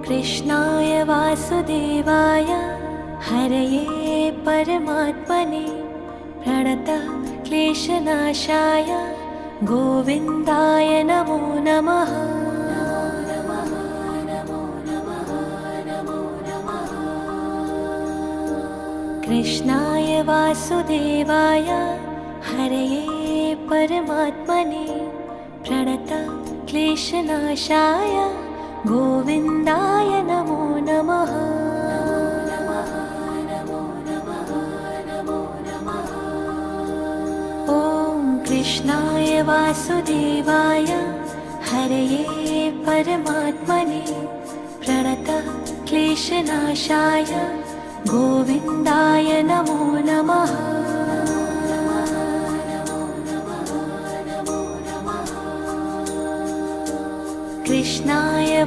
कृष्णाय वासुदेवाय हरये परमात्मने प्रणतः क्लेशनाशाय गोविन्दाय नमो नमः। कृष्णाय वासुदेवाय हरये परमात्मने प्रणतः क्लेशनाशाय गोविन्दाय नमो नमः। ॐ कृष्णाय वासुदेवाय हरये परमात्मने प्रणतः क्लेशनाशाय गोविन्दाय नमो नमः। कृष्णाय